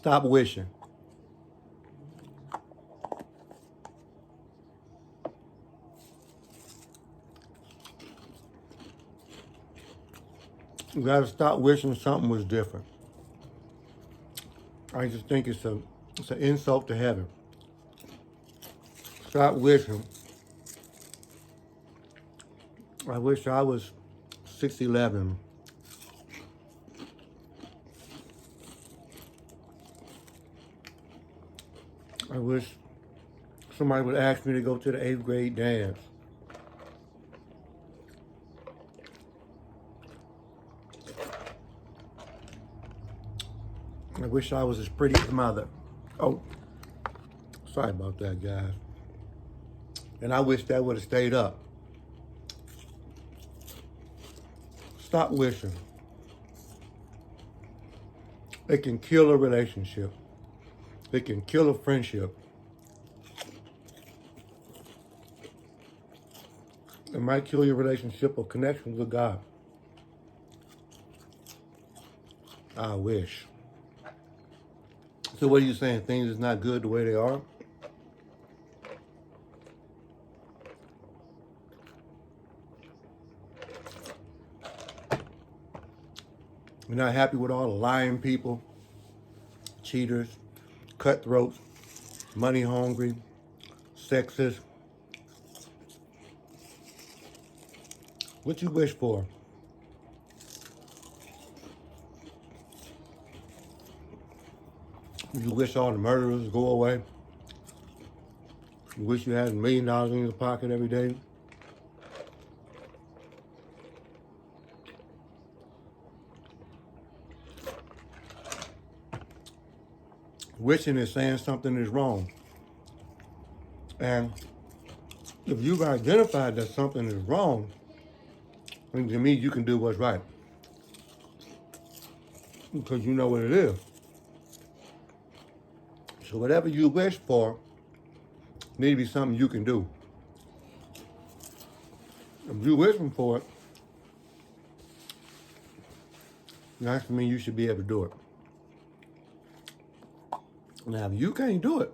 Stop wishing. You gotta stop wishing something was different. I just think it's an insult to heaven. Stop wishing. I wish I was 6'11". I wish somebody would ask me to go to the 8th grade dance. I wish I was as pretty as mother. Oh, sorry about that, guys. And I wish that would have stayed up. Stop wishing. It can kill a relationship. It can kill a friendship. It might kill your relationship or connection with God. I wish. So what are you saying? Things is not good the way they are? You're not happy with all the lying people, cheaters, cutthroats, money hungry, sexist. What you wish for? You wish all the murderers go away? You wish you had $1 million in your pocket every day? Wishing is saying something is wrong. And if you've identified that something is wrong, then to me you can do what's right. Because you know what it is. So whatever you wish for needs to be something you can do. If you're wishing for it, that means you should be able to do it. Now, if you can't do it,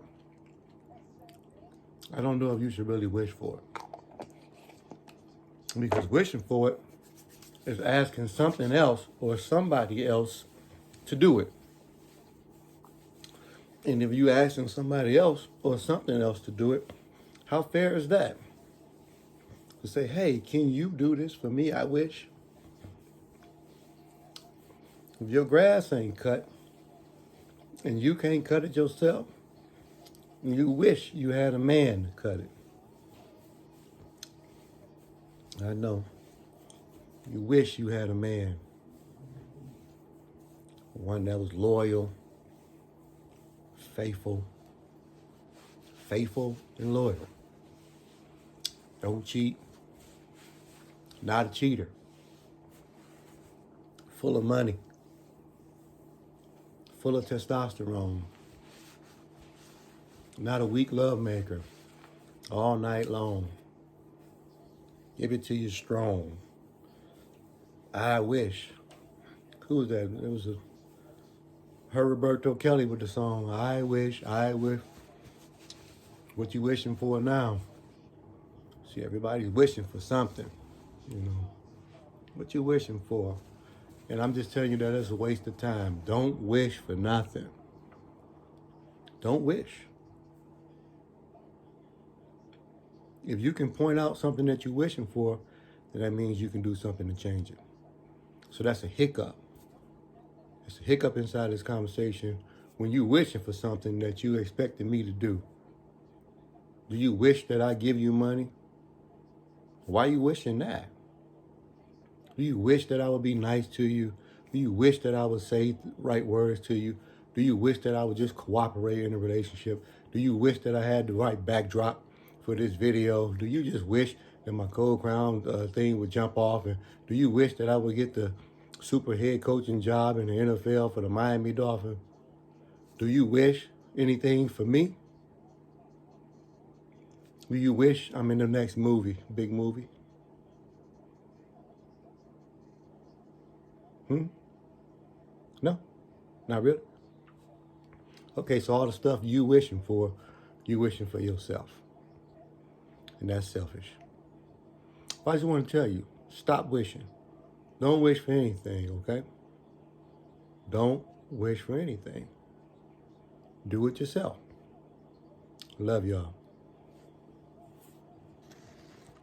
I don't know if you should really wish for it. Because wishing for it is asking something else or somebody else to do it. And if you asking somebody else or something else to do it, how fair is that? To say, hey, can you do this for me? I wish. If your grass ain't cut and you can't cut it yourself, you wish you had a man to cut it. I know. You wish you had a man. One that was loyal, faithful and loyal. Don't cheat. Not a cheater. Full of money. Full of testosterone. Not a weak love maker. All night long. Give it to you strong. I wish. Who was that? It was Roberto Kelly with the song, I wish, I wish. What you wishing for now? See, everybody's wishing for something, you know. What you wishing for? And I'm just telling you that it's a waste of time. Don't wish for nothing. Don't wish. If you can point out something that you're wishing for, then that means you can do something to change it. So that's a hiccup. It's a hiccup inside this conversation when you're wishing for something that you expected me to do. Do you wish that I give you money? Why are you wishing that? Do you wish that I would be nice to you? Do you wish that I would say the right words to you? Do you wish that I would just cooperate in a relationship? Do you wish that I had the right backdrop for this video? Do you just wish that my Cold Crown thing would jump off? And do you wish that I would get the super head coaching job in the NFL for the Miami Dolphins? Do you wish anything for me? Do you wish I'm in the next movie, big movie? No, not really. Okay, so all the stuff you wishing for yourself. And that's selfish. I just want to tell you, stop wishing. Don't wish for anything, okay? Don't wish for anything. Do it yourself. Love y'all.